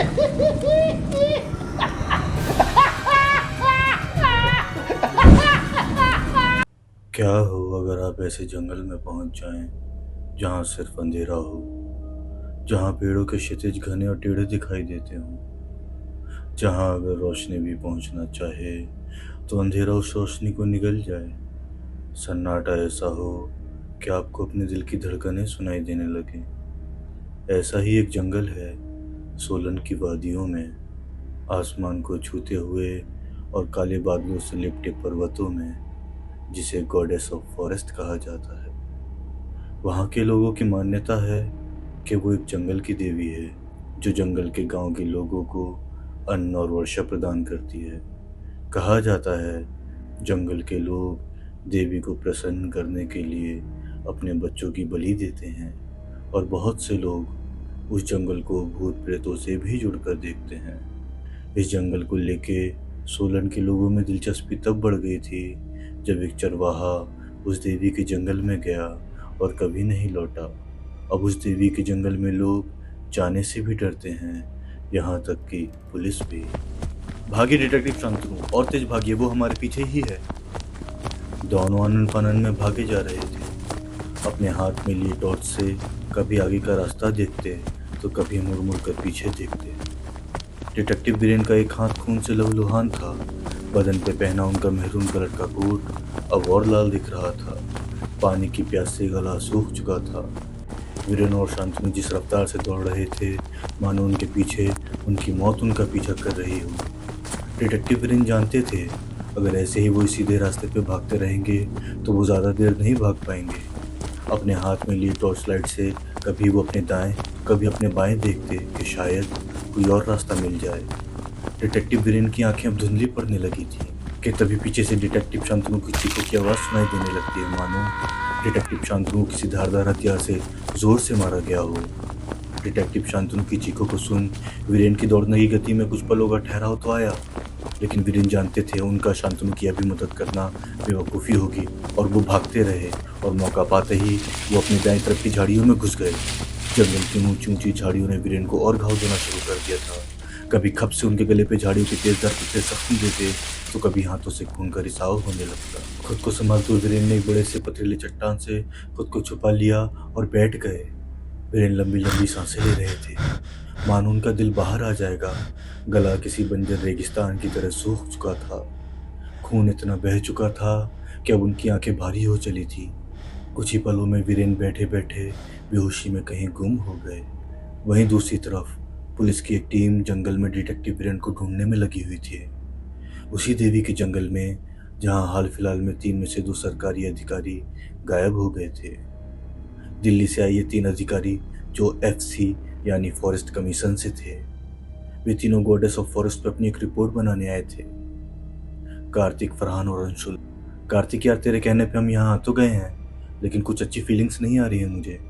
क्या हो अगर आप ऐसे जंगल में पहुंच जाएं जहां सिर्फ अंधेरा हो, जहां पेड़ों के क्षितिज घने और टेढ़े दिखाई देते हों, जहां अगर रोशनी भी पहुंचना चाहे तो अंधेरा उस रोशनी को निगल जाए। सन्नाटा ऐसा हो कि आपको अपने दिल की धड़कनें सुनाई देने लगे। ऐसा ही एक जंगल है सोलन की वादियों में, आसमान को छूते हुए और काले बादलों से लिपटे पर्वतों में, जिसे गॉडेस ऑफ फॉरेस्ट कहा जाता है। वहाँ के लोगों की मान्यता है कि वो एक जंगल की देवी है जो जंगल के गांव के लोगों को अन्न और वर्षा प्रदान करती है। कहा जाता है जंगल के लोग देवी को प्रसन्न करने के लिए अपने बच्चों की बलि देते हैं और बहुत से लोग उस जंगल को भूत प्रेतों से भी जुड़कर देखते हैं। इस जंगल को लेके सोलन के लोगों में दिलचस्पी तब बढ़ गई थी जब एक चरवाहा उस देवी के जंगल में गया और कभी नहीं लौटा। अब उस देवी के जंगल में लोग जाने से भी डरते हैं, यहाँ तक कि पुलिस भी। भागे डिटेक्टिव शांतनु, और तेज भागिए, वो हमारे पीछे ही है। दोनों आनन फानन में भागे जा रहे थे, अपने हाथ में लिए टॉर्च से कभी आगे का रास्ता देखते तो कभी मुड़ मुड़ कर पीछे देखते। डिटेक्टिव वीरेन का एक हाथ खून से लहूलुहान था, बदन पे पहना उनका मेहरून कलर का कोट अब और लाल दिख रहा था। पानी की प्यास से गला सूख चुका था। वीरेन और शांतनु जिस रफ्तार से दौड़ रहे थे मानो उनके पीछे उनकी मौत उनका पीछा कर रही हो। डिटेक्टिव वीरेन जानते थे अगर ऐसे ही वो सीधे रास्ते पे भागते रहेंगे तो वो ज़्यादा देर नहीं भाग पाएंगे। अपने हाथ में लिए टॉर्च लाइट से कभी वो अपने दाएं कभी अपने बाएं देखते कि शायद कोई और रास्ता मिल जाए। डिटेक्टिव वीरेन की आंखें अब धुंधली पड़ने लगी थी कि तभी पीछे से डिटेक्टिव शांतनु की चीखों की आवाज़ सुनाई देने लगती है, मानो डिटेक्टिव शांतनु किसी धारदार हथियार से जोर से मारा गया हो। डिटेक्टिव शांतनु की चीखों को सुन वीरेन की दौड़ने की गति में कुछ पलों का ठहराव तो आया, लेकिन वीरेन जानते थे उनका शांतनु की अभी मदद करना बेवकूफ़ी होगी और वो भागते रहे और मौका पाते ही वो अपनी दाएं तरफ की झाड़ियों में घुस गए। जंगल की ऊंची ऊंची झाड़ियों ने वीरेन को और घाव देना शुरू कर दिया था। कभी खप से उनके गले पे झाड़ियों के तेजदार पत्ते जख्म देते तो कभी हाथों से खून का रिसाव होने लगता। खुद को संभालते हुए वीरेन ने एक बड़े से पथरीले चट्टान से खुद को छुपा लिया और बैठ गए। वीरेन लंबी लंबी सांसें ले रहे थे, मानो उनका दिल बाहर आ जाएगा। गला किसी बंजर रेगिस्तान की तरह सूख चुका था, खून इतना बह चुका था कि अब उनकी आंखें भारी हो चली थी। कुछ ही पलों में वीरेन बैठे बैठे बेहोशी में कहीं गुम हो गए। वहीं दूसरी तरफ पुलिस की एक टीम जंगल में डिटेक्टिव वीरेन को ढूंढने में लगी हुई थी, उसी देवी के जंगल में जहां हाल फिलहाल में 3 में से 2 सरकारी अधिकारी गायब हो गए थे। दिल्ली से आए ये 3 अधिकारी जो FC यानी फॉरेस्ट कमीशन से थे, वे तीनों गॉडेस ऑफ फॉरेस्ट पर अपनी एक रिपोर्ट बनाने आए थे। कार्तिक, फरहान और अंशुल। कार्तिक, यार तेरे कहने पे हम यहाँ आ तो गए हैं, लेकिन कुछ अच्छी फीलिंग्स नहीं आ रही है मुझे।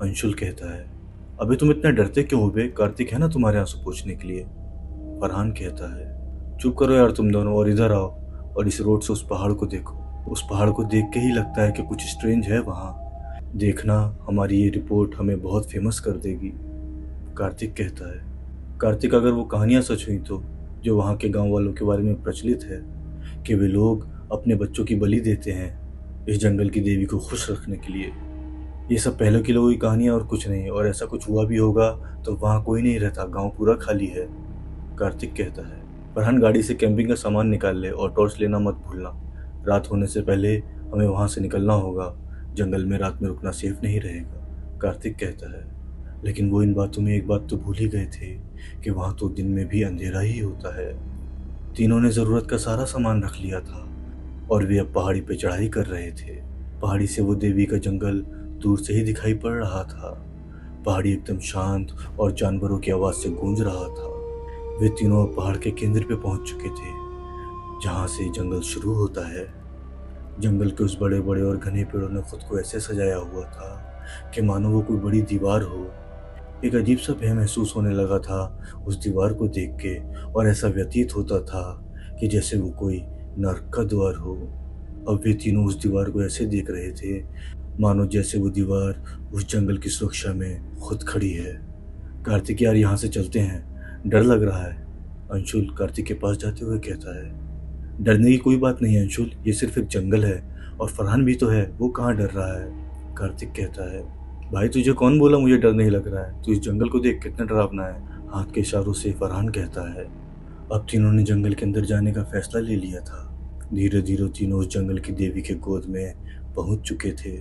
अंशुल कहता है, अबे तुम इतना डरते क्यों हो बे? कार्तिक है ना तुम्हारे आंसू पोंछने के लिए। फरहान कहता है, चुप करो यार तुम दोनों और इधर आओ और इस रोड से उस पहाड़ को देखो। उस पहाड़ को देख के ही लगता है कि कुछ स्ट्रेंज है वहाँ। देखना, हमारी ये रिपोर्ट हमें बहुत फेमस कर देगी। कार्तिक कहता है, कार्तिक अगर वो कहानियाँ सच हुई तो जो वहाँ के गांव वालों के बारे में प्रचलित है कि वे लोग अपने बच्चों की बलि देते हैं इस जंगल की देवी को खुश रखने के लिए, ये सब पहले की लोगों की कहानियाँ और कुछ नहीं। और ऐसा कुछ हुआ भी होगा तो वहाँ कोई नहीं रहता, गांव पूरा खाली है। कार्तिक कहता है, फरहान गाड़ी से कैंपिंग का सामान निकाल ले और टॉर्च लेना मत भूलना। रात होने से पहले हमें वहाँ से निकलना होगा, जंगल में रात में रुकना सेफ नहीं रहेगा। कार्तिक कहता है, लेकिन वो इन बातों में एक बात तो भूल ही गए थे कि वहाँ तो दिन में भी अंधेरा ही होता है। तीनों ने ज़रूरत का सारा सामान रख लिया था और वे अब पहाड़ी पे चढ़ाई कर रहे थे। पहाड़ी से वो देवी का जंगल दूर से ही दिखाई पड़ रहा था। पहाड़ी एकदम शांत और जानवरों की आवाज़ से गूंज रहा था। वे तीनों पहाड़ के केंद्र पे पहुंच चुके थे जहां से जंगल शुरू होता है। जंगल के उस बड़े बड़े और घने पेड़ों ने खुद को ऐसे सजाया हुआ था कि मानो वो कोई बड़ी दीवार हो। एक अजीब सा भय महसूस होने लगा था उस दीवार को देख के, और ऐसा व्यतीत होता था कि जैसे वो कोई नर्क का द्वार हो। अब वे तीनों उस दीवार को ऐसे देख रहे थे मानो जैसे वो दीवार उस जंगल की सुरक्षा में खुद खड़ी है। कार्तिक, यार यहाँ से चलते हैं, डर लग रहा है, अंशुल कार्तिक के पास जाते हुए कहता है। डरने की कोई बात नहीं है अंशुल, ये सिर्फ एक जंगल है और फरहान भी तो है, वो कहाँ डर रहा है। कार्तिक कहता है, भाई तुझे कौन बोला मुझे डर नहीं लग रहा है, तू इस जंगल को देख कितना डरावना है। हाथ के इशारों से फरहान कहता है। अब तीनों ने जंगल के अंदर जाने का फैसला ले लिया था। धीरे धीरे तीनों उस जंगल की देवी के गोद में पहुंच चुके थे।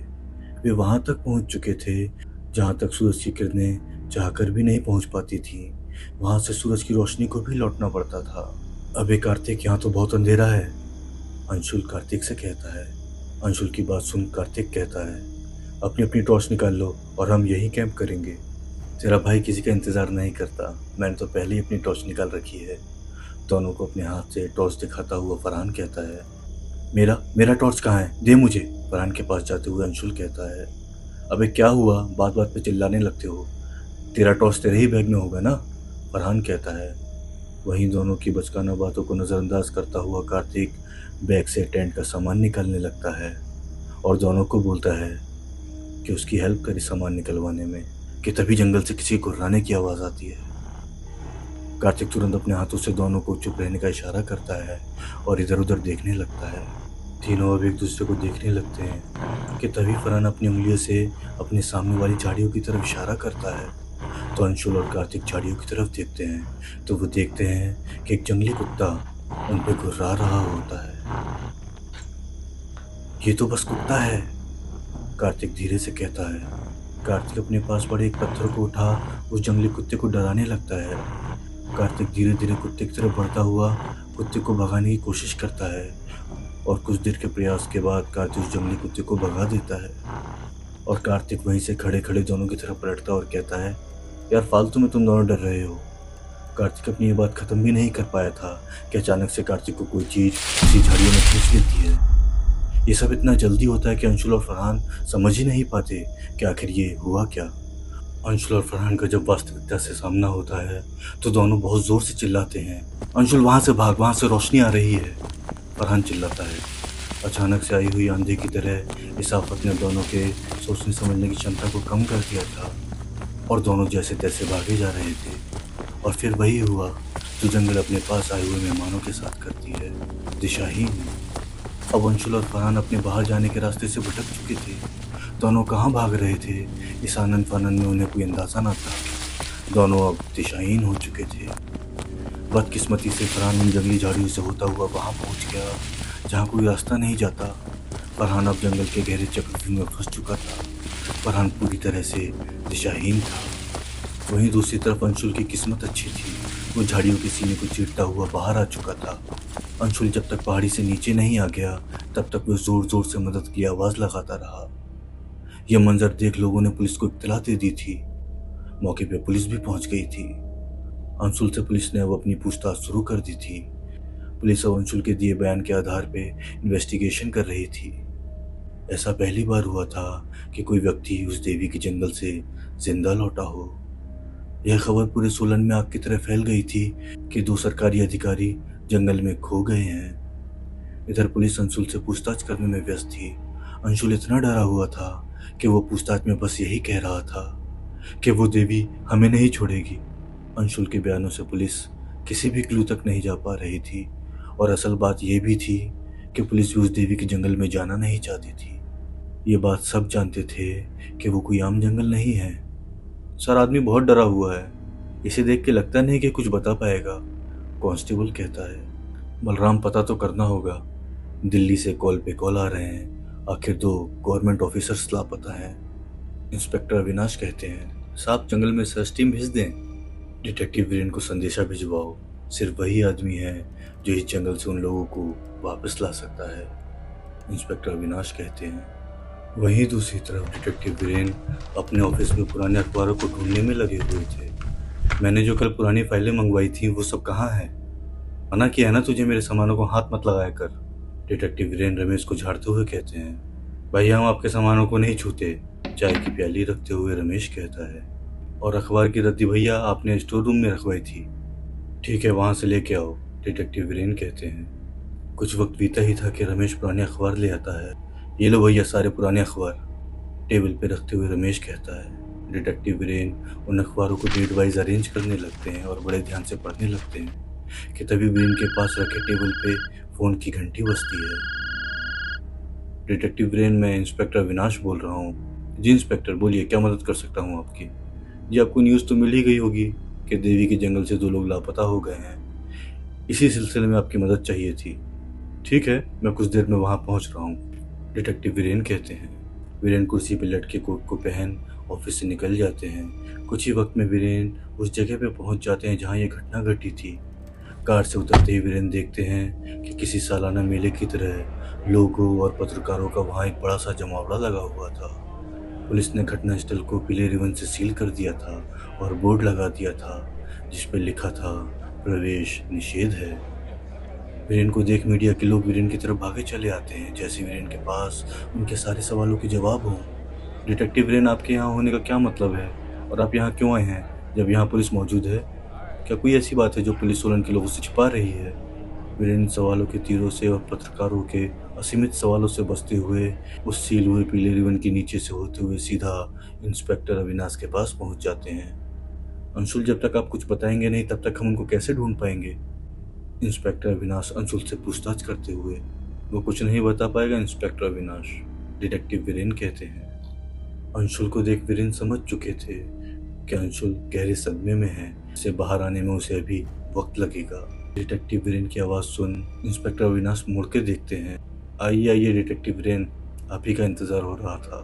वे वहां तक पहुंच चुके थे जहां तक सूरज की किरणें चाहकर भी नहीं पहुंच पाती थी। वहां से सूरज की रोशनी को भी लौटना पड़ता था। अबे कार्तिक, यहाँ तो बहुत अंधेरा है, अंशुल कार्तिक से कहता है। अंशुल की बात सुन कार्तिक कहता है, अपनी अपनी टॉर्च निकाल लो और हम यहीं कैंप करेंगे। तेरा भाई किसी का इंतजार नहीं करता, मैंने तो पहले ही अपनी टॉर्च निकाल रखी है। दोनों को अपने हाथ से टॉर्च दिखाता हुआ फरहान कहता है, मेरा मेरा टॉर्च कहाँ है, दे मुझे। फरहान के पास जाते हुए अंशुल कहता है, अबे क्या हुआ, बात बात पे चिल्लाने लगते हो, तेरा टॉर्च तेरे ही बैग में होगा ना, फरहान कहता है। वहीं दोनों की बचकाना बातों को नज़रअंदाज करता हुआ कार्तिक बैग से टेंट का सामान निकालने लगता है और दोनों को बोलता है कि उसकी हेल्प करे सामान निकलवाने में, कि तभी जंगल से किसी गुर्राने की आवाज़ आती है। कार्तिक तुरंत अपने हाथों से दोनों को चुप रहने का इशारा करता है और इधर उधर देखने लगता है। तीनों अब एक दूसरे को देखने लगते हैं कि तभी फरहान अपनी उंगलियों से अपने सामने वाली झाड़ियों की तरफ इशारा करता है। तो अंशुल और कार्तिक झाड़ियों की तरफ देखते हैं तो वो देखते हैं कि एक जंगली कुत्ता उन पे गुर्रा रहा होता है। ये तो बस कुत्ता है, कार्तिक धीरे से कहता है। कार्तिक अपने पास पड़े एक पत्थर को उठा उस जंगली कुत्ते को डराने लगता है। कार्तिक धीरे धीरे कुत्ते की तरफ बढ़ता हुआ कुत्ते को भगाने की कोशिश करता है और कुछ देर के प्रयास के बाद कार्तिक उस जंगली कुत्ते को भगा देता है। और कार्तिक वहीं से खड़े खड़े दोनों की तरफ पलटता और कहता है, यार फालतू में तुम दोनों डर रहे हो। कार्तिक अपनी ये बात खत्म भी नहीं कर पाया था कि अचानक से कार्तिक को कोई चीज किसी झाड़ियों में खींच लेती है। ये सब इतना जल्दी होता है कि अंशुल और फरहान समझ ही नहीं पाते कि आखिर ये हुआ क्या। अंशुल और फरहान का जब वास्तविकता से सामना होता है तो दोनों बहुत जोर से चिल्लाते हैं, अंशुल वहां से भाग, वहां से रोशनी आ रही है, फरहान चिल्लाता है। अचानक से आई हुई आंधी की तरह इस आफत ने दोनों के सोचने समझने की क्षमता को कम कर दिया था और दोनों जैसे तैसे भागे जा रहे थे। और फिर वही हुआ जो जंगल अपने पास आए हुए मेहमानों के साथ करती है, दिशाहीन। अब अंशुल और फरहान अपने बाहर जाने के रास्ते से भटक चुके थे। दोनों कहाँ भाग रहे थे, इस आनंद फानंद में उन्हें कोई अंदाजा न था। दोनों अब दिशाहीन हो चुके थे। बदकिस्मती से फरहान उन जंगली झाड़ियों से होता हुआ वहां पहुंच गया जहां कोई रास्ता नहीं जाता। फरहान अब जंगल के गहरे चक्रव्यूह में फंस चुका था। फरहान पूरी तरह से दिशाहीन था। वहीं दूसरी तरफ अंशुल की किस्मत अच्छी थी, वो झाड़ियों के सीने को चीरता हुआ बाहर आ चुका था। अंशुल जब तक पहाड़ी से नीचे नहीं आ गया तब तक वो जोर जोर से मदद की आवाज़ लगाता रहा। यह मंजर देख लोगों ने पुलिस को इत्तला दे दी थी। मौके पे पुलिस भी पहुंच गई थी। अंशुल से पुलिस ने अब अपनी पूछताछ शुरू कर दी थी। पुलिस अब अंशुल के दिए बयान के आधार पे इन्वेस्टिगेशन कर रही थी। ऐसा पहली बार हुआ था कि कोई व्यक्ति उस देवी के जंगल से जिंदा लौटा हो। यह खबर पूरे सोलन में आग की तरह फैल गई थी कि 2 सरकारी अधिकारी जंगल में खो गए हैं। इधर पुलिस अंशुल से पूछताछ करने में व्यस्त थी। अंशुल इतना डरा हुआ था कि वो पूछताछ में बस यही कह रहा था कि वो देवी हमें नहीं छोड़ेगी। अंशुल के बयानों से पुलिस किसी भी क्लू तक नहीं जा पा रही थी और असल बात यह भी थी कि पुलिस भी उस देवी के जंगल में जाना नहीं चाहती थी। ये बात सब जानते थे कि वो कोई आम जंगल नहीं है। सर आदमी बहुत डरा हुआ है, इसे देख के लगता नहीं कि कुछ बता पाएगा, कांस्टेबल कहता है। बलराम पता तो करना होगा, दिल्ली से कॉल पे कॉल आ रहे हैं, आखिर 2 गवर्नमेंट ऑफिसर्स लापता हैं। इंस्पेक्टर अविनाश कहते हैं, साहब जंगल में सर्च टीम भेज दें। डिटेक्टिव वीरेन को संदेशा भिजवाओ, सिर्फ वही आदमी है जो इस जंगल से उन लोगों को वापस ला सकता है, इंस्पेक्टर अविनाश कहते हैं। वहीं दूसरी तरफ डिटेक्टिव वीरेन अपने ऑफिस में पुराने अखबारों को ढूंढने में लगे हुए थे। मैंने जो कल पुरानी फाइलें मंगवाई थी वो सब कहाँ हैं? मना किया है ना तुझे मेरे सामानों को हाथ मत लगाया कर, डिटेक्टिव वीरेन रमेश को झाड़ते हुए कहते हैं। भाई हम आपके सामानों को नहीं छूते, चाय की प्याली रखते हुए रमेश कहता है। और अखबार की रद्दी भैया आपने स्टोर रूम में रखवाई थी, ठीक है वहाँ से लेके आओ, डिटेक्टिव वीरेन कहते हैं। कुछ वक्त बीता ही था कि रमेश पुराने अखबार ले आता है। ये लो भैया सारे पुराने अखबार, टेबल पे रखते हुए रमेश कहता है। डिटेक्टिव वीरेन उन अखबारों को डेट वाइज अरेंज करने लगते हैं और बड़े ध्यान से पढ़ने लगते हैं कि तभी वीरेन के पास रखे टेबल पे फ़ोन की घंटी बजती है। डिटेक्टिव वीरेन, मैं इंस्पेक्टर अविनाश बोल रहा हूँ। जी इंस्पेक्टर, बोलिए, क्या मदद कर सकता हूँ आपकी? जी, आपको न्यूज़ तो मिल ही गई होगी कि देवी के जंगल से 2 लोग लापता हो गए हैं। इसी सिलसिले में आपकी मदद चाहिए थी। ठीक है, मैं कुछ देर में वहाँ पहुँच रहा हूँ, डिटेक्टिव वीरेन कहते हैं। वीरेन कुर्सी पर लटके कोट को पहन ऑफिस से निकल जाते हैं। कुछ ही वक्त में वीरेन उस जगह पे पहुँच जाते हैं जहाँ ये घटना घटी थी। कार से उतरते ही वीरेन देखते हैं कि किसी सालाना मेले की तरह लोगों और पत्रकारों का वहाँ एक बड़ा सा जमावड़ा लगा हुआ था। पुलिस ने घटनास्थल को पीले रिबन से सील कर दिया था और बोर्ड लगा दिया था जिस पर लिखा था प्रवेश निषेध है। वीरेन को देख मीडिया के लोग वीरेन की तरफ भागे चले आते हैं जैसे वीरेन के पास उनके सारे सवालों के जवाब हों। डिटेक्टिव वीरेन, आपके यहाँ होने का क्या मतलब है और आप यहाँ क्यों आए हैं जब यहाँ पुलिस मौजूद है? क्या कोई ऐसी बात है जो पुलिस सोलन के लोगों से छिपा रही है? वीरेन सवालों के तीरों से और पत्रकारों के असीमित सवालों से बचते हुए उस सील हुए पीले रिबन के नीचे से होते हुए सीधा इंस्पेक्टर अविनाश के पास पहुंच जाते हैं। अंशुल, जब तक आप कुछ बताएंगे नहीं तब तक हम उनको कैसे ढूंढ पाएंगे? इंस्पेक्टर अविनाश अंशुल से पूछताछ करते हुए। वो कुछ नहीं बता पाएगा इंस्पेक्टर अविनाश, डिटेक्टिव वीरेन कहते हैं। अंशुल को देख वीरेन समझ चुके थे कि अंशुल गहरे सदमे में है, से बाहर आने में उसे अभी वक्त लगेगा। डिटेक्टिव वीरेन की आवाज़ सुन इंस्पेक्टर अविनाश मुड़ के देखते हैं। आइए आइए डिटेक्टिव वीरेन, आप ही का इंतज़ार हो रहा था।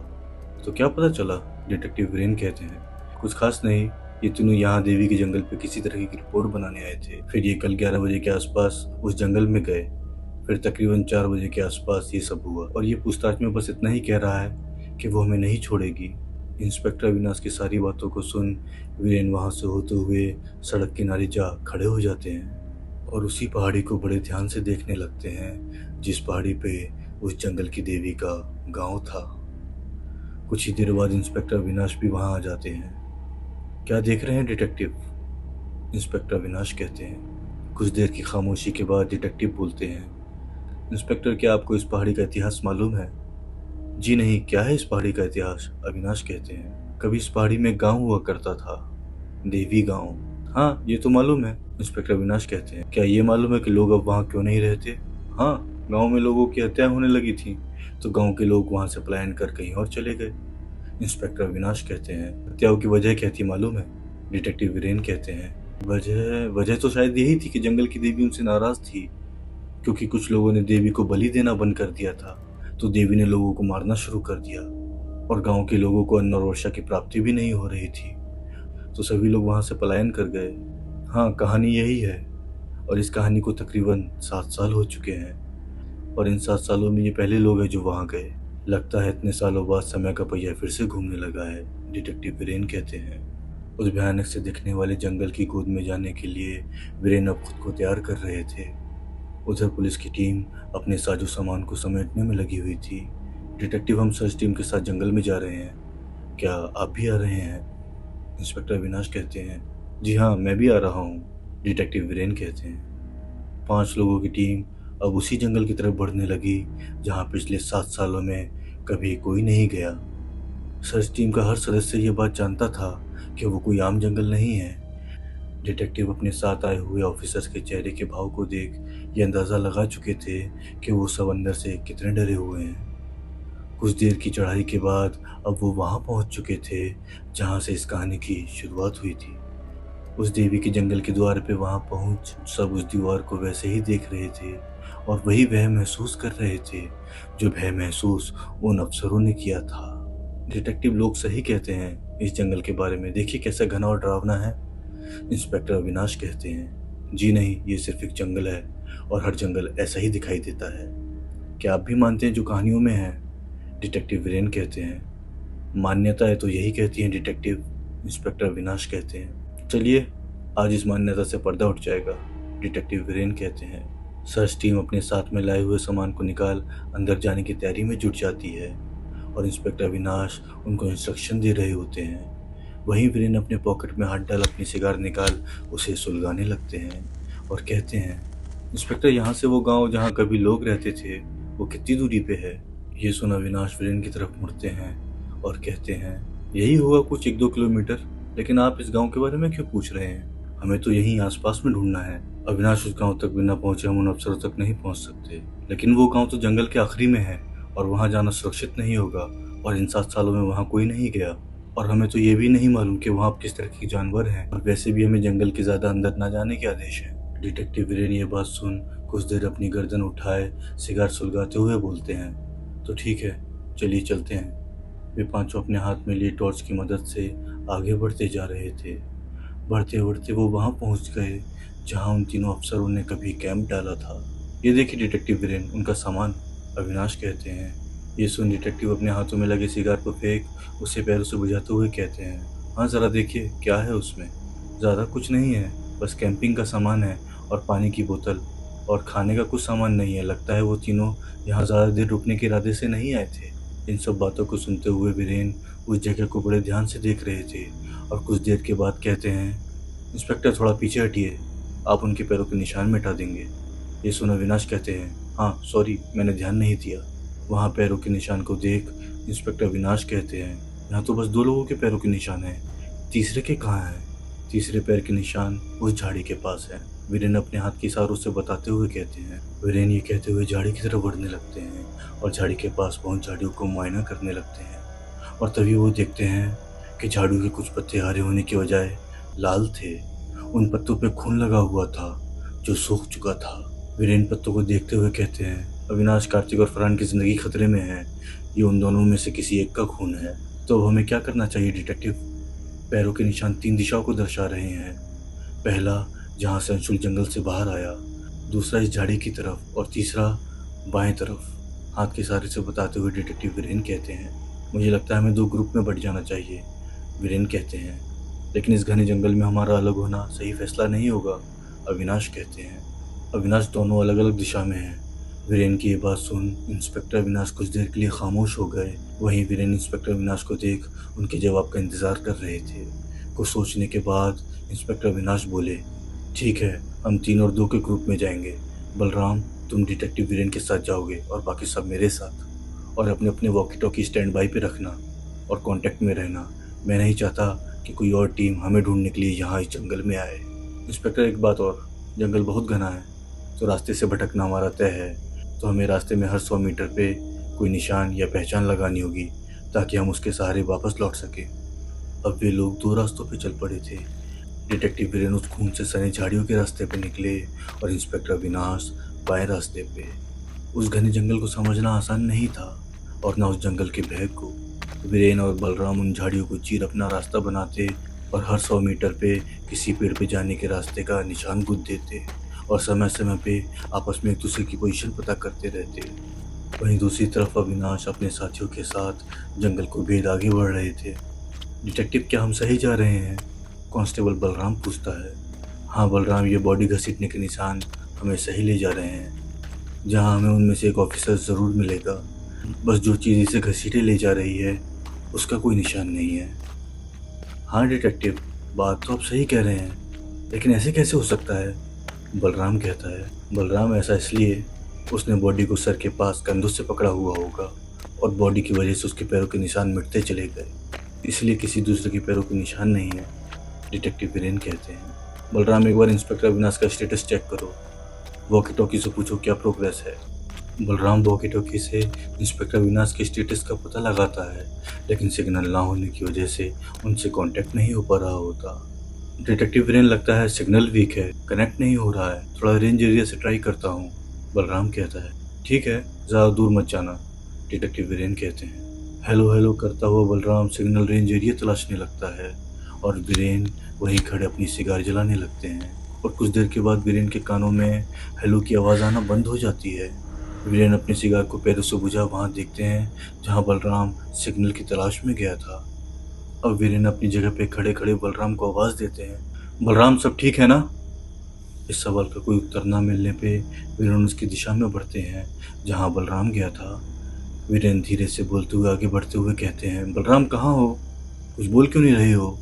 तो क्या पता चला? डिटेक्टिव वीरेन कहते हैं। कुछ खास नहीं, ये तीनों यहाँ देवी के जंगल पे किसी तरह की रिपोर्ट बनाने आए थे। फिर ये कल 11 बजे के आसपास उस जंगल में गए। फिर तकरीबन 4 बजे के आसपास ये सब हुआ और ये पूछताछ में बस इतना ही कह रहा है कि वो हमें नहीं छोड़ेगी। इंस्पेक्टर अविनाश की सारी बातों को सुन वीरेन वहाँ से होते हुए सड़क किनारे जा खड़े हो जाते हैं और उसी पहाड़ी को बड़े ध्यान से देखने लगते हैं जिस पहाड़ी पे उस जंगल की देवी का गांव था। कुछ ही देर बाद इंस्पेक्टर अविनाश भी वहाँ आ जाते हैं। क्या देख रहे हैं डिटेक्टिव? इंस्पेक्टर अविनाश कहते हैं। कुछ देर की खामोशी के बाद डिटेक्टिव बोलते हैं, इंस्पेक्टर, क्या आपको इस पहाड़ी का इतिहास मालूम है? जी नहीं, क्या है इस पहाड़ी का इतिहास? अविनाश कहते हैं। कभी इस पहाड़ी में गांव हुआ करता था, देवी गांव। हाँ, ये तो मालूम है, इंस्पेक्टर अविनाश कहते हैं। क्या ये मालूम है कि लोग अब वहाँ क्यों नहीं रहते? हाँ, गांव में लोगों की हत्या होने लगी थी तो गांव के लोग वहाँ से पलायन कर कहीं और चले गए, इंस्पेक्टर अविनाश कहते हैं। हत्याओं की वजह क्या थी मालूम है? डिटेक्टिव वीरेन कहते हैं। वजह तो शायद यही थी कि जंगल की देवी उनसे नाराज थी क्योंकि कुछ लोगों ने देवी को बलि देना बंद कर दिया था तो देवी ने लोगों को मारना शुरू कर दिया और गांव के लोगों को अन्न और वर्षा की प्राप्ति भी नहीं हो रही थी तो सभी लोग वहां से पलायन कर गए। हाँ, कहानी यही है और इस कहानी को तकरीबन 7 साल हो चुके हैं और इन 7 सालों में ये पहले लोग हैं जो वहां गए। लगता है इतने सालों बाद समय का पहिया फिर से घूमने लगा है, डिटेक्टिव वीरेन कहते हैं। उस भयानक से दिखने वाले जंगल की गोद में जाने के लिए वीरेन अब खुद को तैयार कर रहे थे। उधर पुलिस की टीम अपने साजो सामान को समेटने में लगी हुई थी। डिटेक्टिव, हम सर्च टीम के साथ जंगल में जा रहे हैं, क्या आप भी आ रहे हैं? इंस्पेक्टर अविनाश कहते हैं। जी हाँ, मैं भी आ रहा हूँ, डिटेक्टिव वीरेन कहते हैं। 5 लोगों की टीम अब उसी जंगल की तरफ बढ़ने लगी जहाँ पिछले 7 सालों में कभी कोई नहीं गया। सर्च टीम का हर सदस्य ये बात जानता था कि वो कोई आम जंगल नहीं है। डिटेक्टिव अपने साथ आए हुए ऑफिसर्स के चेहरे के भाव को देख ये अंदाज़ा लगा चुके थे कि वो सब अंदर से कितने डरे हुए हैं। कुछ देर की चढ़ाई के बाद अब वो वहाँ पहुँच चुके थे जहाँ से इस कहानी की शुरुआत हुई थी। उस देवी के जंगल के द्वार पे वहाँ पहुँच सब उस दीवार को वैसे ही देख रहे थे और वही भय महसूस कर रहे थे जो भय महसूस उन अफसरों ने किया था। डिटेक्टिव, लोग सही कहते हैं इस जंगल के बारे में, देखिए कैसा घना और डरावना है, इंस्पेक्टर अविनाश कहते हैं। जी नहीं, ये सिर्फ एक जंगल है और हर जंगल ऐसा ही दिखाई देता है। क्या आप भी मानते हैं जो कहानियों में है? डिटेक्टिव वीरेन कहते हैं। मान्यता है तो यही कहती है डिटेक्टिव, इंस्पेक्टर अविनाश कहते हैं। चलिए, आज इस मान्यता से पर्दा उठ जाएगा, डिटेक्टिव वीरेन कहते हैं। सर्च टीम अपने साथ में लाए हुए सामान को निकाल अंदर जाने की तैयारी में जुट जाती है और इंस्पेक्टर अविनाश उनको इंस्ट्रक्शन दे रहे होते हैं। वहीं वीरेन अपने पॉकेट में हाथ डाल अपनी सिगार निकाल उसे सुलगाने लगते हैं और कहते हैं, इंस्पेक्टर, यहाँ से वो गांव जहाँ कभी लोग रहते थे वो कितनी दूरी पे है? ये सुना अविनाश वीरेन की तरफ मुड़ते हैं और कहते हैं, यही होगा कुछ 1-2 किलोमीटर। लेकिन आप इस गांव के बारे में क्यों पूछ रहे हैं? हमें तो यहीं आसपास में ढूंढना है। अविनाश, उस गांव तक बिना पहुंचे हम उन अफसरों तक नहीं पहुंच सकते। लेकिन वो गांव तो जंगल के आखिरी में है और वहां जाना सुरक्षित नहीं होगा। और इन 7 सालों में वहां कोई नहीं गया। और हमें तो ये भी नहीं मालूम कि वहां किस तरह के जानवर हैं। और वैसे भी हमें जंगल के ज्यादा अंदर न जाने के आदेश है। डिटेक्टिव वीरेन ये बात सुन कुछ देर अपनी गर्दन उठाए सिगार सुलगाते हुए बोलते हैं, तो ठीक है, चलिए चलते हैं। वे पांचों अपने हाथ में लिए टॉर्च की मदद से आगे बढ़ते जा रहे थे। बढ़ते बढ़ते वो वहां पहुंच गए जहां उन तीनों अफसरों ने कभी कैंप डाला था। ये देखिए डिटेक्टिव वीरेन, उनका सामान, अविनाश कहते हैं। ये सुन डिटेक्टिव अपने हाथों में लगे सिगार को फेंक उसे पैरों से बुझाते हुए कहते हैं, हाँ जरा देखिए क्या है उसमें। ज़्यादा कुछ नहीं है, बस कैंपिंग का सामान है और पानी की बोतल, और खाने का कुछ सामान नहीं है। लगता है वो तीनों यहाँ ज़्यादा देर रुकने के इरादे से नहीं आए थे। इन सब बातों को सुनते हुए वीरेन उस जगह को बड़े ध्यान से देख रहे थे और कुछ देर के बाद कहते हैं, इंस्पेक्टर थोड़ा पीछे हटिए, आप उनके पैरों के निशान मिटा देंगे। ये सुन अविनाश कहते हैं, हाँ सॉरी, मैंने ध्यान नहीं दिया। वहाँ पैरों के निशान को देख इंस्पेक्टर अविनाश कहते हैं, यहाँ तो बस 2 लोगों के पैरों के निशान हैं, तीसरे के कहाँ हैं? तीसरे पैर के निशान उस झाड़ी के पास है। वीरेन अपने हाथ के इशारों से बताते हुए कहते हैं। वीरेन ये कहते हुए झाड़ी की तरफ बढ़ने लगते हैं और झाड़ी के पास पहुंच झाड़ियों को मुआयना करने लगते हैं। और तभी वो देखते हैं कि झाड़ू के कुछ पत्ते हरे होने के बजाय लाल थे। उन पत्तों पे खून लगा हुआ था जो सूख चुका था। वीरेन पत्तों को देखते हुए कहते हैं, अविनाश, कार्तिक और फरहान की जिंदगी खतरे में है। ये उन दोनों में से किसी एक का खून है। तो अब हमें क्या करना चाहिए डिटेक्टिव? पैरों के निशान 3 दिशाओं को दर्शा रहे हैं। पहला जहाँ से अंशुल जंगल से बाहर आया, दूसरा इस झाड़ी की तरफ और तीसरा बाएं तरफ। हाथ के इशारे से बताते हुए डिटेक्टिव वीरेन कहते हैं, मुझे लगता है हमें 2 ग्रुप में बंट जाना चाहिए। वीरेन कहते हैं, लेकिन इस घने जंगल में हमारा अलग होना सही फैसला नहीं होगा। अविनाश कहते हैं, अविनाश, दोनों अलग अलग दिशा में हैं। वीरेन की ये बात सुन इंस्पेक्टर अविनाश कुछ देर के लिए खामोश हो गए। वहीं वीरेन इंस्पेक्टर अविनाश को देख उनके जवाब का इंतजार कर रहे थे। कुछ सोचने के बाद इंस्पेक्टर अविनाश बोले, ठीक है, हम 3 और 2 के ग्रुप में जाएंगे। बलराम, तुम डिटेक्टिव वीरेन के साथ जाओगे और बाकी सब मेरे साथ। और अपने अपने वॉकी टॉकी स्टैंड बाई पे रखना और कांटेक्ट में रहना। मैं नहीं चाहता कि कोई और टीम हमें ढूंढने के लिए यहाँ इस जंगल में आए। इंस्पेक्टर, एक बात और, जंगल बहुत घना है तो रास्ते से भटकना हमारा तय है। तो हमें रास्ते में हर 100 मीटर पे कोई निशान या पहचान लगानी होगी ताकि हम उसके सहारे वापस लौट सकें। अब वे लोग 2 रास्तों पे चल पड़े थे। डिटेक्टिव वीरेन उस खून से सने झाड़ियों के रास्ते पे निकले और इंस्पेक्टर अविनाश बाएं रास्ते पे। उस घने जंगल को समझना आसान नहीं था और न उस जंगल के भेद को। वीरेन और बलराम उन झाड़ियों को चीर अपना रास्ता बनाते और हर 100 मीटर पे किसी पेड़ पे जाने के रास्ते का निशान गुद देते और समय समय पे आपस में एक दूसरे की पोजीशन पता करते रहते। वहीं दूसरी तरफ अविनाश अपने साथियों के साथ जंगल को भेद आगे बढ़ रहे थे। डिटेक्टिव, क्या हम सही जा रहे हैं? कांस्टेबल बलराम पूछता है। हाँ बलराम, ये बॉडी घसीटने के निशान हमें सही ले जा रहे हैं। जहाँ हमें उनमें से एक ऑफिसर ज़रूर मिलेगा। बस जो चीज़ इसे घसीटे ले जा रही है उसका कोई निशान नहीं है। हाँ डिटेक्टिव, बात तो आप सही कह रहे हैं, लेकिन ऐसे कैसे हो सकता है? बलराम कहता है। बलराम, ऐसा इसलिए, उसने बॉडी को सर के पास कंधों से पकड़ा हुआ होगा और बॉडी की वजह से उसके पैरों के निशान मिटते चले गए, इसलिए किसी दूसरे के पैरों के निशान नहीं है। डिटेक्टिव वीरेन कहते हैं। बलराम, एक बार इंस्पेक्टर अविनाश का स्टेटस चेक करो। वॉकी टॉकी से पूछो क्या प्रोग्रेस है। बलराम वॉकी टॉकी से इंस्पेक्टर अविनाश के स्टेटस का पता लगाता है, लेकिन सिग्नल ना होने की वजह से उनसे कांटेक्ट नहीं हो पा रहा होता। डिटेक्टिव वीरेन, लगता है सिग्नल वीक है, कनेक्ट नहीं हो रहा है, थोड़ा रेंज एरिया से ट्राई करता हूँ। बलराम कहता है, ठीक है, ज़्यादा दूर मत जाना। डिटेक्टिव वीरेन कहते हैं। हेलो हेलो करता हुआ बलराम सिग्नल रेंज एरिया तलाशने लगता है और वीरेन वहीं खड़े अपनी सिगार जलाने लगते हैं। और कुछ देर के बाद वीरेन के कानों में हेलो की आवाज़ आना बंद हो जाती है। वीरेन अपनी सिगार को पैरों से बुझा वहाँ देखते हैं जहाँ बलराम सिग्नल की तलाश में गया था। अब वीरेन अपनी जगह पे खड़े खड़े बलराम को आवाज़ देते हैं, बलराम सब ठीक है ना? इस सवाल का कोई उत्तर ना मिलने पे वीरेन उसकी दिशा में बढ़ते हैं जहाँ बलराम गया था। वीरेन धीरे से बोलते हुए आगे बढ़ते हुए कहते हैं, बलराम कहाँ हो? कुछ बोल क्यों नहीं रहे हो?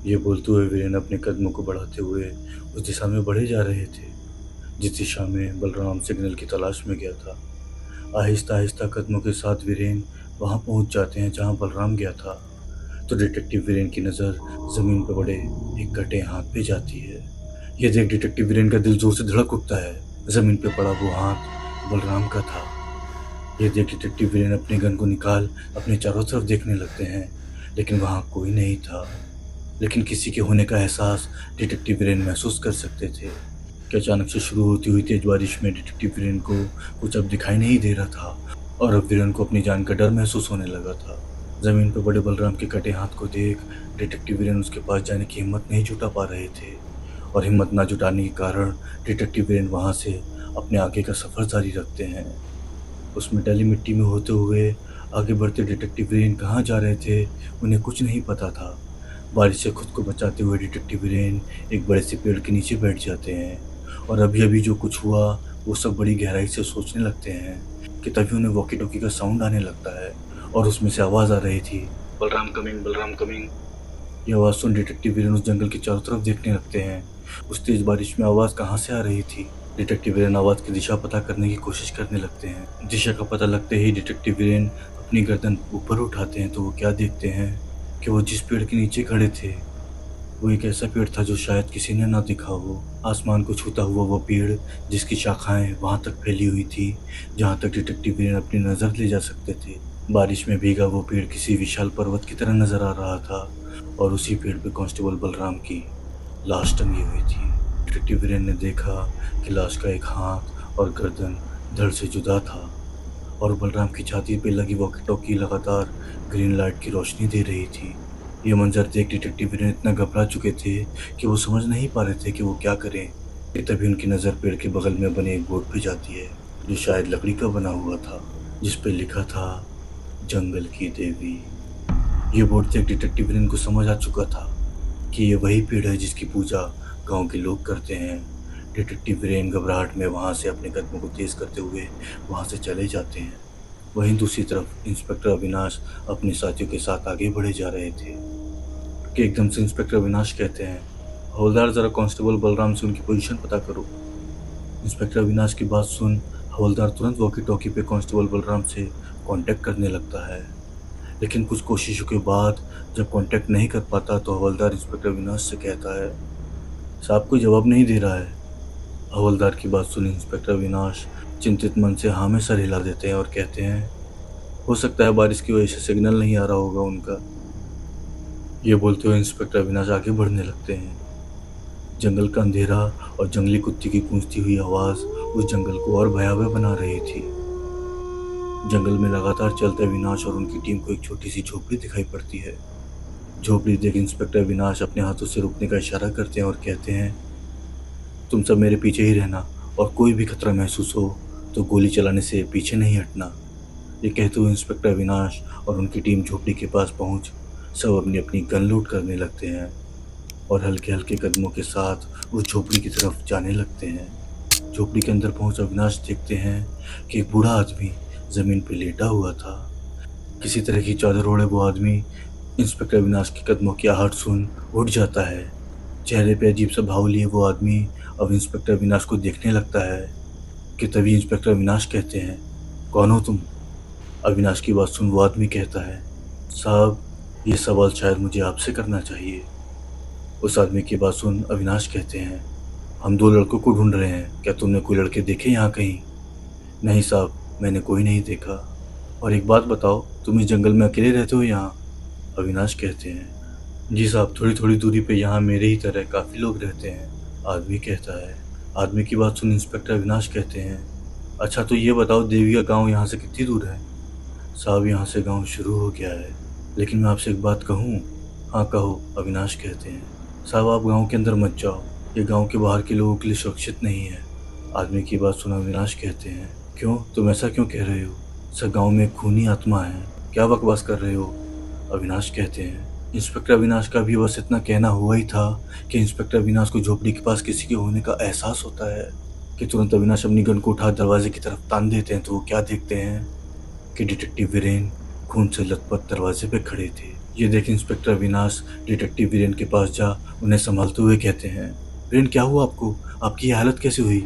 ये बोलते हुए वीरेन अपने कदमों को बढ़ाते हुए उस दिशा में बढ़े जा रहे थे जिस दिशा में बलराम सिग्नल की तलाश में गया था। आहिस्ता आहिस्ता कदमों के साथ वीरेन वहाँ पहुँच जाते हैं जहाँ बलराम गया था। तो डिटेक्टिव वीरेन की नज़र ज़मीन पर पड़े एक कटे हाथ पे जाती है। ये देख डिटेक्टिव वीरेन का दिल ज़ोर से धड़क उठता है। ज़मीन पे पड़ा वो हाथ बलराम का था। ये देख डिटेक्टिव वीरेन अपने गन को निकाल अपने चारों तरफ देखने लगते हैं, लेकिन वहाँ कोई नहीं था। लेकिन किसी के होने का एहसास डिटेक्टिव वीरेन महसूस कर सकते थे कि अचानक से शुरू होती हुई तेज बारिश में डिटेक्टिव वीरेन को कुछ अब दिखाई नहीं दे रहा था और अब वीरेन को अपनी जान का डर महसूस होने लगा था। जमीन पर बड़े बलराम के कटे हाथ को देख डिटेक्टिव वीरेन उसके पास जाने की हिम्मत नहीं जुटा पा रहे थे और हिम्मत ना जुटाने के कारण डिटेक्टिव वीरेन वहाँ से अपने आगे का सफ़र जारी रखते हैं। उस मिटाली मिट्टी में होते हुए आगे बढ़ते डिटेक्टिव वीरेन कहाँ जा रहे थे उन्हें कुछ नहीं पता था। बारिश से खुद को बचाते हुए डिटेक्टिव वीरेन एक बड़े से पेड़ के नीचे बैठ जाते हैं और अभी अभी जो कुछ हुआ वो सब बड़ी गहराई से सोचने लगते हैं कि तभी उन्हें वॉकी टॉकी का साउंड आने लगता है और उसमें से आवाज़ आ रही थी, बलराम कमिंग, बलराम कमिंग। ये आवाज़ सुन डिटेक्टिव वीरेन उस जंगल के चारों तरफ देखने लगते हैं। उस तेज बारिश में आवाज़ कहाँ से आ रही थी? डिटेक्टिव वीरेन आवाज़ की दिशा पता करने की कोशिश करने लगते हैं। दिशा का पता लगते ही डिटेक्टिव वीरेन अपनी गर्दन ऊपर उठाते हैं तो वो क्या देखते हैं कि वो जिस पेड़ के नीचे खड़े थे वो एक ऐसा पेड़ था जो शायद किसी ने ना देखा हो। आसमान को छूता हुआ वो पेड़ जिसकी शाखाएं वहां तक फैली हुई थी जहां तक डिटेक्टिव वीरेन अपनी नज़र ले जा सकते थे। बारिश में भीगा वो पेड़ किसी विशाल पर्वत की तरह नजर आ रहा था और उसी पेड़ पे कांस्टेबल बलराम की लाश टंगी हुई थी। डिटेक्टिव वीरेन ने देखा कि लाश का एक हाथ और गर्दन धड़ से जुदा था और बलराम की छाती पे लगी वॉकी टॉकी लगातार ग्रीन लाइट की रोशनी दे रही थी। ये मंजर देख डिटेक्टिव वीरेन इतना घबरा चुके थे कि वो समझ नहीं पा रहे थे कि वो क्या करें कि तभी उनकी नज़र पेड़ के बगल में बने एक बोर्ड पे जाती है जो शायद लकड़ी का बना हुआ था, जिस पे लिखा था जंगल की देवी। ये बोर्ड देख डिटेक्टिव वीरेन को समझ आ चुका था कि ये वही पेड़ है जिसकी पूजा गांव के लोग करते हैं। डिटेक्टिव वीरेन घबराहट में वहाँ से अपने कदमों को तेज करते हुए वहाँ से चले जाते हैं। वहीं दूसरी तरफ इंस्पेक्टर अविनाश अपने साथियों के साथ आगे बढ़े जा रहे थे कि एकदम से इंस्पेक्टर अविनाश कहते हैं, हवलदार ज़रा कांस्टेबल बलराम से उनकी पोजीशन पता करो। इंस्पेक्टर अविनाश की बात सुन हवलदार तुरंत वॉकी टॉकी पे कांस्टेबल बलराम से कांटेक्ट करने लगता है, लेकिन कुछ कोशिशों के बाद जब कांटेक्ट नहीं कर पाता तो हवलदार इंस्पेक्टर अविनाश से कहता है, साहब कोई जवाब नहीं दे रहा है। हवलदार की बात सुन इंस्पेक्टर अविनाश चिंतित मन से हाँ में सर हिला देते हैं और कहते हैं, हो सकता है बारिश की वजह से सिग्नल नहीं आ रहा होगा उनका। ये बोलते हुए इंस्पेक्टर अविनाश आगे बढ़ने लगते हैं। जंगल का अंधेरा और जंगली कुत्ते की गूंजती हुई आवाज़ उस जंगल को और भयावह बना रही थी। जंगल में लगातार चलते अविनाश और उनकी टीम को एक छोटी सी झोपड़ी दिखाई पड़ती है। झोपड़ी देख इंस्पेक्टर अविनाश अपने हाथों से रुकने का इशारा करते हैं और कहते हैं, तुम सब मेरे पीछे ही रहना और कोई भी खतरा महसूस हो तो गोली चलाने से पीछे नहीं हटना। ये कहते हुए इंस्पेक्टर अविनाश और उनकी टीम झोपड़ी के पास पहुंच सब अपनी अपनी गन लोड करने लगते हैं और हल्के हल्के कदमों के साथ उस झोपड़ी की तरफ जाने लगते हैं। झोपड़ी के अंदर पहुंच अविनाश देखते हैं कि एक बूढ़ा आदमी ज़मीन पर लेटा हुआ था। किसी तरह की चादर ओढ़े वो आदमी इंस्पेक्टर अविनाश के कदमों की आहट सुन उठ जाता है। चेहरे पे अजीब सा भाव लिए वो आदमी अब इंस्पेक्टर अविनाश को देखने लगता है कि तभी इंस्पेक्टर अविनाश कहते हैं, कौन हो तुम? अविनाश की बात सुन वो आदमी कहता है, साहब ये सवाल शायद मुझे आपसे करना चाहिए। उस आदमी की बात सुन अविनाश कहते हैं, हम दो लड़कों को ढूंढ रहे हैं, क्या तुमने कोई लड़के देखे यहाँ कहीं? नहीं साहब, मैंने कोई नहीं देखा। और एक बात बताओ, तुम इस जंगल में अकेले रहते हो यहाँ? अविनाश कहते हैं, जी साहब, थोड़ी थोड़ी दूरी पे यहाँ मेरे ही तरह काफ़ी लोग रहते हैं। आदमी कहता है। आदमी की बात सुन इंस्पेक्टर अविनाश कहते हैं, अच्छा तो ये बताओ देवी का गांव यहाँ से कितनी दूर है? साहब यहाँ से गांव शुरू हो गया है, लेकिन मैं आपसे एक बात कहूँ? हाँ कहो, अविनाश कहते हैं। साहब आप गांव के अंदर मत जाओ, ये गांव के बाहर के लोगों के लिए सुरक्षित नहीं है। आदमी की बात सुन अविनाश कहते हैं, क्यों, तुम ऐसा क्यों कह रहे हो? सर गाँव में एक खूनी आत्मा है, क्या बकवास कर रहे हो? अविनाश कहते हैं। इंस्पेक्टर अविनाश का भी बस इतना कहना हुआ ही था कि इंस्पेक्टर अविनाश को झोपड़ी के पास किसी के होने का एहसास होता है कि तुरंत अविनाश अपनी गन को उठा दरवाजे की तरफ तान देते हैं तो वो क्या देखते हैं कि डिटेक्टिव वीरेन खून से लथपथ दरवाजे पे खड़े थे। ये देख इंस्पेक्टर अविनाश डिटेक्टिव वीरेन के पास जा उन्हें संभालते हुए कहते हैं, वीरेन क्या हुआ आपको? आपकी ये हालत कैसे हुई?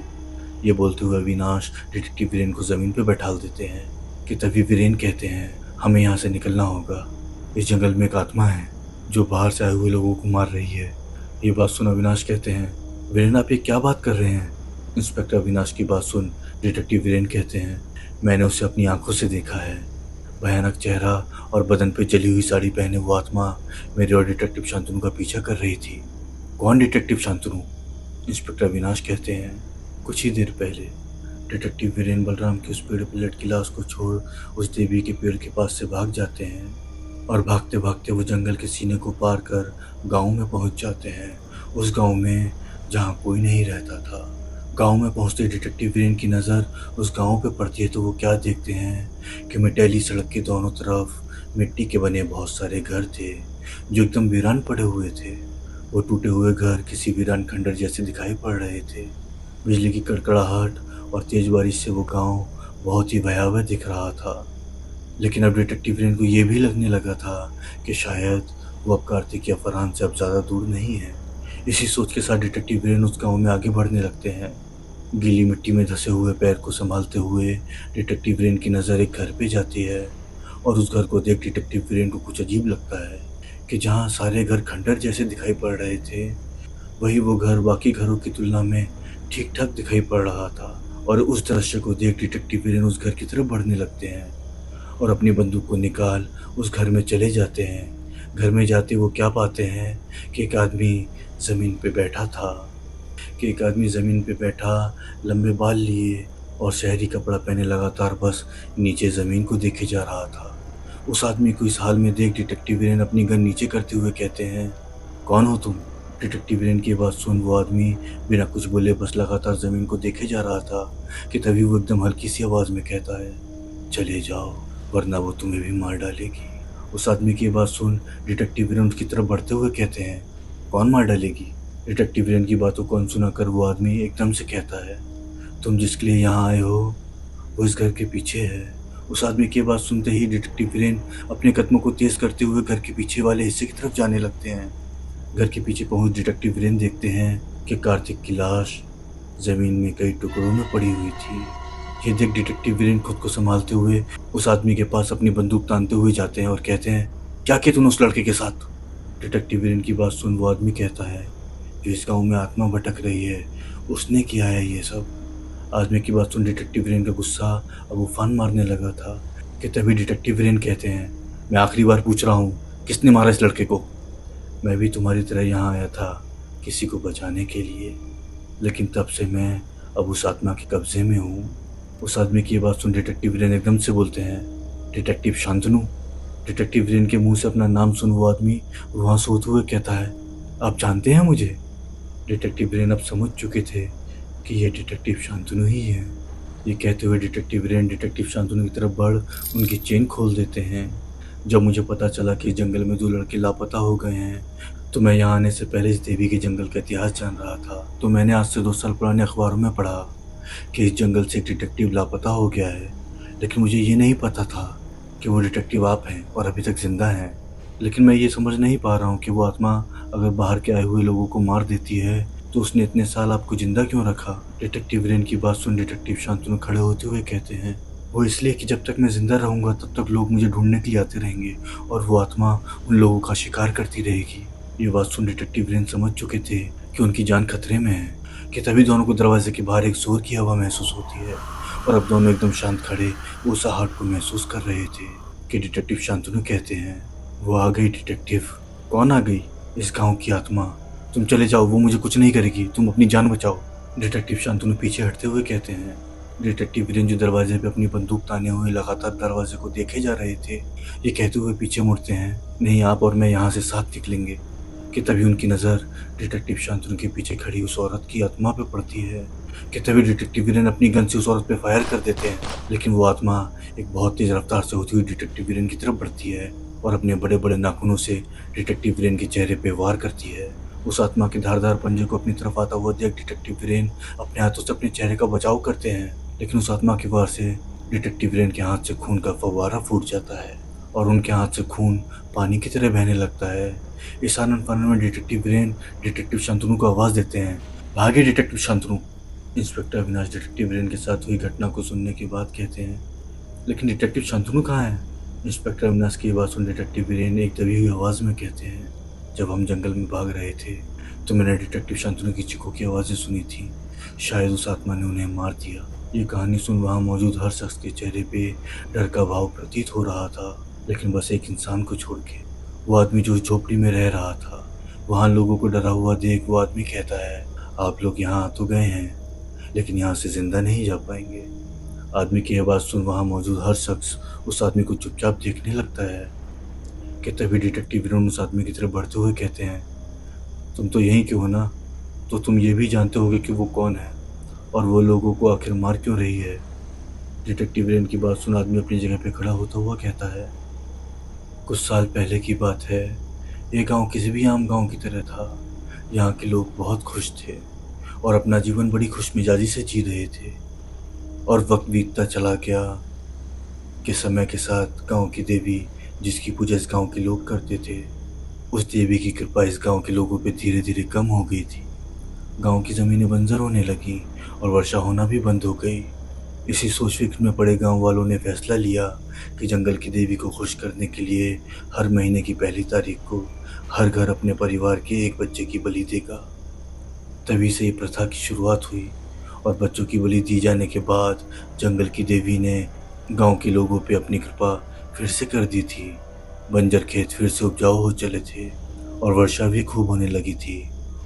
ये बोलते हुए अविनाश डिटेक्टिव वीरेन को ज़मीन पर बैठा देते हैं कि तभी वीरेन कहते हैं, हमें यहाँ से निकलना होगा। इस जंगल में एक आत्मा है जो बाहर से आए हुए लोगों को मार रही है। ये बात सुन अविनाश कहते हैं, वीरेन आप ये क्या बात कर रहे हैं? इंस्पेक्टर अविनाश की बात सुन डिटेक्टिव वीरेन कहते हैं, मैंने उसे अपनी आंखों से देखा है। भयानक चेहरा और बदन पे जली हुई साड़ी पहने वो आत्मा मेरे और डिटेक्टिव शांतनु का पीछा कर रही थी। कौन डिटेक्टिव शांतनु? इंस्पेक्टर अविनाश कहते हैं, कुछ ही देर पहले डिटेक्टिव वीरेन बलराम की उस पेड़ पर लटकी लाश को छोड़ उस देवी के पेड़ के पास से भाग जाते हैं और भागते भागते वो जंगल के सीने को पार कर गांव में पहुंच जाते हैं। उस गांव में जहां कोई नहीं रहता था। गांव में पहुंचते डिटेक्टिव वीरेन की नज़र उस गांव पे पड़ती है तो वो क्या देखते हैं कि मिटेली सड़क के दोनों तरफ मिट्टी के बने बहुत सारे घर थे जो एकदम वीरान पड़े हुए थे। वो टूटे हुए घर किसी वीरान खंडर जैसे दिखाई पड़ रहे थे। बिजली की कड़कड़ाहट और तेज बारिश से वो गांव बहुत ही भयावह दिख रहा था। लेकिन अब डिटेक्टिव वीरेन को ये भी लगने लगा था कि शायद वो अब कार्तिक या फरहान से अब ज़्यादा दूर नहीं है। इसी सोच के साथ डिटेक्टिव वीरेन उस गांव में आगे बढ़ने लगते हैं। गीली मिट्टी में धंसे हुए पैर को संभालते हुए डिटेक्टिव वीरेन की नज़र एक घर पे जाती है और उस घर को देख डिटेक्टिव वीरेन को कुछ अजीब लगता है कि जहाँ सारे घर खंडर जैसे दिखाई पड़ रहे थे वही वो घर बाकी घरों की तुलना में ठीक ठाक दिखाई पड़ रहा था। और उस दृश्य को देख डिटेक्टिव वीरेन उस घर की तरफ बढ़ने लगते हैं और अपनी बंदूक को निकाल उस घर में चले जाते हैं। घर में जाते वो क्या पाते हैं कि एक आदमी ज़मीन पे बैठा लंबे बाल लिए और शहरी कपड़ा पहने लगातार बस नीचे ज़मीन को देखे जा रहा था। उस आदमी को इस हाल में देख डिटेक्टिव वीरेन अपनी गन नीचे करते हुए कहते हैं, कौन हो तुम? डिटेक्टिव वीरेन की बात सुन वो आदमी बिना कुछ बोले बस लगातार ज़मीन को देखे जा रहा था कि तभी वो एकदम हल्की सी आवाज़ में कहता है, चले जाओ वरना वो तुम्हें भी मार डालेगी। उस आदमी की बात सुन डिटेक्टिव वीरेन उसकी तरफ बढ़ते हुए कहते हैं, कौन मार डालेगी? डिटेक्टिव वीरेन की बातों को अनसुना कर वो आदमी एकदम से कहता है, तुम जिसके लिए यहाँ आए हो वो इस घर के पीछे है। उस आदमी की बात सुनते ही डिटेक्टिव वीरेन अपने कदमों को तेज करते हुए घर के पीछे वाले हिस्से की तरफ जाने लगते हैं। घर के पीछे पहुंच डिटेक्टिव वीरेन देखते हैं कि कार्तिक की लाश जमीन में कई टुकड़ों में पड़ी हुई थी। ये देख डिटेक्टिव वीरेन खुद को संभालते हुए उस आदमी के पास अपनी बंदूक तानते हुए जाते हैं और कहते हैं, क्या किया तूने उस लड़के के साथ? डिटेक्टिव वीरेन की बात सुन वो आदमी कहता है, जो इस गांव में आत्मा भटक रही है उसने किया है ये सब। आदमी की बात सुन डिटेक्टिव वीरेन का गुस्सा अब उफान मारने लगा था कि तभी डिटेक्टिव वीरेन कहते हैं, मैं आखिरी बार पूछ रहा हूँ, किसने मारा इस लड़के को? मैं भी तुम्हारी तरह यहाँ आया था किसी को बचाने के लिए, लेकिन तब से मैं अब उस आत्मा के कब्जे में हूँ। उस आदमी की बात सुन डिटेक्टिव वीरेन एकदम से बोलते हैं, डिटेक्टिव शांतनु। डिटेक्टिव वीरेन के मुंह से अपना नाम सुन वो आदमी वहाँ सोते हुए कहता है, आप जानते हैं मुझे? डिटेक्टिव वीरेन अब समझ चुके थे कि ये डिटेक्टिव शांतनु ही है। ये कहते हुए डिटेक्टिव वीरेन डिटेक्टिव शांतनु की तरफ बढ़ उनकी चेन खोल देते हैं। जब मुझे पता चला कि जंगल में 2 लड़के लापता हो गए हैं तो मैं यहाँ आने से पहले इस देवी के जंगल का इतिहास जान रहा था। तो मैंने आज से 2 साल पुराने अखबारों में पढ़ा कि इस जंगल से एक डिटेक्टिव लापता हो गया है, लेकिन मुझे ये नहीं पता था कि वो डिटेक्टिव आप हैं और अभी तक जिंदा हैं। लेकिन मैं ये समझ नहीं पा रहा हूँ कि वो आत्मा अगर बाहर के आए हुए लोगों को मार देती है तो उसने इतने साल आपको जिंदा क्यों रखा? डिटेक्टिव वीरेन की बात सुन डिटेक्टिव शांतनु खड़े होते हुए कहते हैं, वो इसलिए कि जब तक मैं जिंदा रहूंगा तब तक लोग मुझे ढूंढने के लिए आते रहेंगे और वो आत्मा उन लोगों का शिकार करती रहेगी। ये बात सुन डिटेक्टिव वीरेन समझ चुके थे कि उनकी जान खतरे में है कि तभी दोनों को दरवाजे के बाहर एक जोर की हवा महसूस होती है और अब दोनों एकदम शांत खड़े उस आहट को महसूस कर रहे थे कि डिटेक्टिव शांतनु कहते हैं, वो आ गई डिटेक्टिव। कौन आ गई? इस गाँव की आत्मा। तुम चले जाओ, वो मुझे कुछ नहीं करेगी, तुम अपनी जान बचाओ। डिटेक्टिव शांतनु पीछे हटते हुए कहते हैं। डिटेक्टिव वीरेन जो दरवाजे पे अपनी बंदूक ताने हुए लगातार दरवाजे को देखे जा रहे थे, ये कहते हुए पीछे मुड़ते हैं, नहीं आप और मैं यहाँ से साथ निकलेंगे। कि तभी उनकी नज़र डिटेक्टिव शांतनु के पीछे खड़ी उस औरत की आत्मा पे पड़ती है कि तभी डिटेक्टिव वीरेन अपनी गन से उस औरत पे फायर कर देते हैं, लेकिन वो आत्मा एक बहुत तेज रफ्तार से होती हुई डिटेक्टिव वीरेन की तरफ बढ़ती है और अपने बड़े बड़े नाखूनों से डिटेक्टिव वीरेन के चेहरे पे वार करती है। उस आत्मा के धारदार पंजे को अपनी तरफ आता हुआ देख डिटेक्टिव वीरेन अपने हाथों से अपने चेहरे का बचाव करते हैं, लेकिन उस आत्मा के वार से डिटेक्टिव वीरेन के हाथ से खून का फव्वारा फूट जाता है और उनके हाथ से खून पानी की तरह बहने लगता है। इस आनंद फानन में डिटेक्टिव वीरेन डिटेक्टिव शांतनु को आवाज़ देते हैं, भागे detective Shantanu. Inspector Avinash detective Viren के साथ हुई घटना को सुनने के बाद कहते हैं, लेकिन डिटेक्टिव शांतनु कहाँ है? इंस्पेक्टर अविनाश की बात सुन डिटेक्टिव वीरेन एक दबी हुई आवाज़ में कहते हैं, जब हम जंगल में भाग रहे थे तो मैंने डिटेक्टिव शांतनु की चीखों की आवाज़ें सुनी थी। शायद उस आत्मा ने उन्हें मार दिया। ये कहानी सुन वहाँ मौजूद हर शख्स के चेहरे पे डर का भाव प्रतीत हो रहा था, लेकिन बस एक इंसान को छोड़ के। वो आदमी जो झोपड़ी में रह रहा था। वहाँ लोगों को डरा हुआ देख वो आदमी कहता है, आप लोग यहाँ आ तो गए हैं, लेकिन यहाँ से जिंदा नहीं जा पाएंगे। आदमी की यह बात सुन वहाँ मौजूद हर शख्स उस आदमी को चुपचाप देखने लगता है कि तभी डिटेक्टिव वीरेन उस आदमी की तरफ बढ़ते हुए कहते हैं, तुम तो यहीं के हो ना, तो तुम ये भी जानते होगे कि वो कौन है और वो लोगों को आखिर मार क्यों रही है। डिटेक्टिव वीरेन की बात सुन आदमी अपनी जगह पे खड़ा होता हुआ कहता है, कुछ साल पहले की बात है। ये गांव किसी भी आम गांव की तरह था। यहाँ के लोग बहुत खुश थे और अपना जीवन बड़ी खुशमिजाजी से जी रहे थे। और वक्त बीतता चला गया कि समय के साथ गांव की देवी, जिसकी पूजा इस गांव के लोग करते थे, उस देवी की कृपा इस गांव के लोगों पे धीरे धीरे कम हो गई थी। गांव की ज़मीनें बंजर होने लगी और वर्षा होना भी बंद हो गई। इसी सोच फिक्र में पड़े गांव वालों ने फैसला लिया कि जंगल की देवी को खुश करने के लिए हर महीने की पहली तारीख को हर घर अपने परिवार के एक बच्चे की बलि देगा। तभी से ये प्रथा की शुरुआत हुई और बच्चों की बलि दी जाने के बाद जंगल की देवी ने गांव के लोगों पे अपनी कृपा फिर से कर दी थी। बंजर खेत फिर से उपजाऊ हो चले थे और वर्षा भी खूब होने लगी थी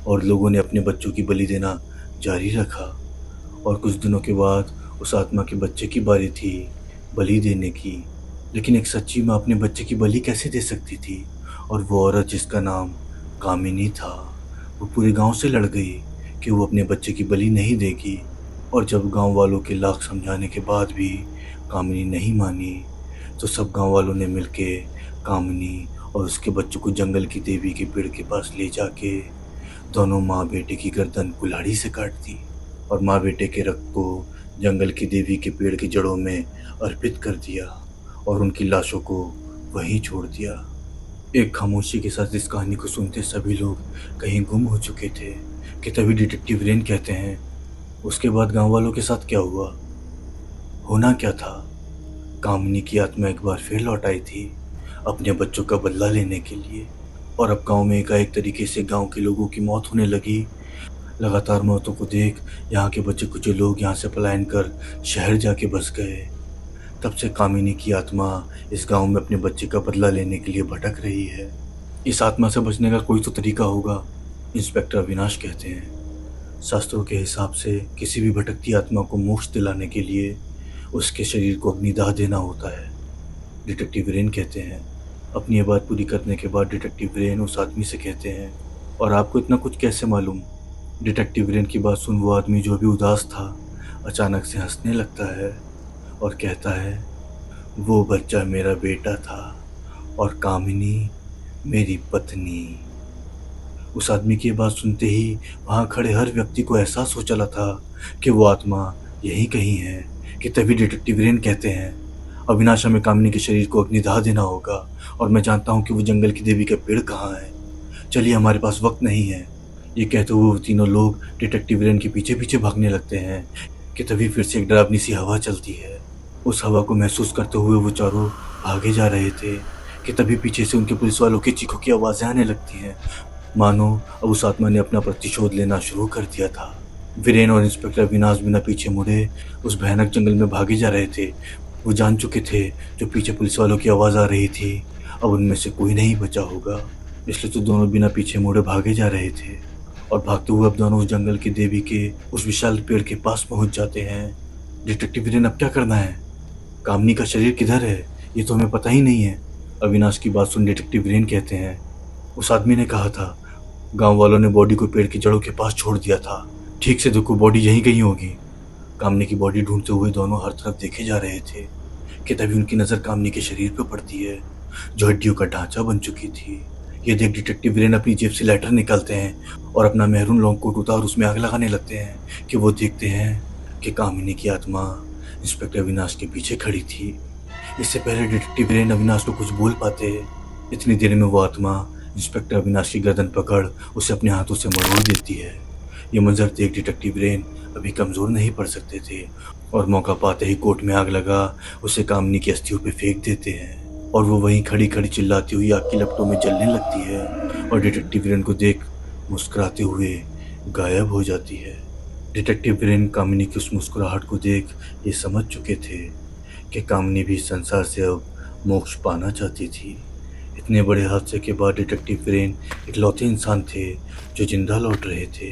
और लोगों ने अपने बच्चों की बलि देना जारी रखा। और कुछ दिनों के बाद उस आत्मा के बच्चे की बारी थी बलि देने की। लेकिन एक सच्ची माँ अपने बच्चे की बलि कैसे दे सकती थी? और वो औरत जिसका नाम कामिनी था, वो पूरे गांव से लड़ गई कि वो अपने बच्चे की बलि नहीं देगी। और जब गांव वालों के लाख समझाने के बाद भी कामिनी नहीं मानी, तो सब गांव वालों ने मिलके कामिनी और उसके बच्चों को जंगल की देवी के पेड़ के पास ले जाके दोनों माँ बेटे की गर्दन कुल्हाड़ी से काट दी और माँ बेटे के रक्त को जंगल की देवी के पेड़ की जड़ों में अर्पित कर दिया और उनकी लाशों को वहीं छोड़ दिया। एक खामोशी के साथ इस कहानी को सुनते सभी लोग कहीं गुम हो चुके थे कि तभी डिटेक्टिव वीरेन कहते हैं, उसके बाद गांव वालों के साथ क्या हुआ? होना क्या था? कामिनी की आत्मा एक बार फिर लौट आई थी अपने बच्चों का बदला लेने के लिए। और अब गांव में एकाएक तरीके से गांव के लोगों की मौत होने लगी। लगातार मौतों को देख यहाँ के बच्चे कुछ लोग यहाँ से पलायन कर शहर जाके बस गए। तब से कामिनी की आत्मा इस गांव में अपने बच्चे का बदला लेने के लिए भटक रही है। इस आत्मा से बचने का कोई तो तरीका होगा, इंस्पेक्टर अविनाश कहते हैं। शास्त्रों के हिसाब से किसी भी भटकती आत्मा को मोक्ष दिलाने के लिए उसके शरीर को अग्निदाह देना होता है, डिटेक्टिव वीरेन कहते हैं। अपनी ये बात पूरी करने के बाद डिटेक्टिव वीरेन उस आदमी से कहते हैं, और आपको इतना कुछ कैसे मालूम? डिटेक्टिव वीरेन की बात सुन वो आदमी जो अभी उदास था अचानक से हंसने लगता है और कहता है, वो बच्चा मेरा बेटा था और कामिनी मेरी पत्नी। उस आदमी की बात सुनते ही वहाँ खड़े हर व्यक्ति को एहसास हो चला था कि वो आत्मा यहीं कहीं है। कि तभी डिटेक्टिव वीरेन कहते हैं, अविनाश हमें कामिनी के शरीर को अग्निदाह देना होगा और मैं जानता हूँ कि वो जंगल की देवी का पेड़ कहाँ है। चलिए, हमारे पास वक्त नहीं है। ये कहते हुए वो तीनों लोग डिटेक्टिव वीरेन के पीछे पीछे भागने लगते हैं कि तभी फिर से एक डरावनी सी हवा चलती है। उस हवा को महसूस करते हुए वो चारों भागे जा रहे थे कि तभी पीछे से उनके पुलिस वालों की चीखों की आवाज़ें आने लगती हैं, मानो अब उस आत्मा ने अपना प्रतिशोध लेना शुरू कर दिया था। वीरेन और इंस्पेक्टर अविनाश बिना पीछे मुड़े उस भयानक जंगल में भागे जा रहे थे। वो जान चुके थे जो पीछे पुलिस वालों की आवाज़ आ रही थी अब उनमें से कोई नहीं बचा होगा, इसलिए तो दोनों बिना पीछे मुड़े भागे जा रहे थे। और भागते हुए अब दोनों उस जंगल की देवी के उस विशाल पेड़ के पास पहुंच जाते हैं। डिटेक्टिव वीरेन, अब क्या करना है? कामिनी का शरीर किधर है? ये तो हमें पता ही नहीं है। अविनाश की बात सुन डिटेक्टिव वीरेन कहते हैं, उस आदमी ने कहा था गांव वालों ने बॉडी को पेड़ की जड़ों के पास छोड़ दिया था। ठीक से देखो, बॉडी यहीं कहीं होगी। कामिनी की बॉडी ढूंढते हुए दोनों हर तरफ देखे जा रहे थे कि तभी उनकी नज़र कामिनी के शरीर पर पड़ती है जो हड्डियों का ढांचा बन चुकी थी। ये देख डिटेक्टिव वीरेन अपनी जेब से लाइटर निकालते हैं और अपना मेहरून लॉन्ग कोट उतार उसमें आग लगाने लगते हैं कि वो देखते हैं कि कामिनी की आत्मा इंस्पेक्टर अविनाश के पीछे खड़ी थी। इससे पहले डिटेक्टिव वीरेन अविनाश को कुछ बोल पाते, इतनी देर में वो आत्मा इंस्पेक्टर अविनाश की गर्दन पकड़ उसे अपने हाथों से मरोड़ देती है। ये मंजर देख डिटेक्टिव वीरेन अभी कमज़ोर नहीं पड़ सकते थे और मौका पाते ही कोट में आग लगा उसे कामिनी की अस्थियों पे फेंक देते हैं। और वो वहीं खड़ी खड़ी चिल्लाती हुई आग की लपटों में जलने लगती है और डिटेक्टिव वीरेन को देख मुस्कुराते हुए गायब हो जाती है। डिटेक्टिव वीरेन कामिनी की उस मुस्कुराहट को देख ये समझ चुके थे कि कामिनी भी इस संसार से अब मोक्ष पाना चाहती थी। इतने बड़े हादसे के बाद डिटेक्टिव वीरेन इकलौते इंसान थे जो जिंदा लौट रहे थे।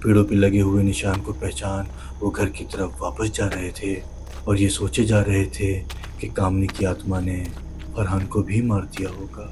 पेड़ों पे लगे हुए निशान को पहचान वो घर की तरफ वापस जा रहे थे और ये सोचे जा रहे थे कि कामिनी की आत्मा ने फरहान को भी मार दिया होगा।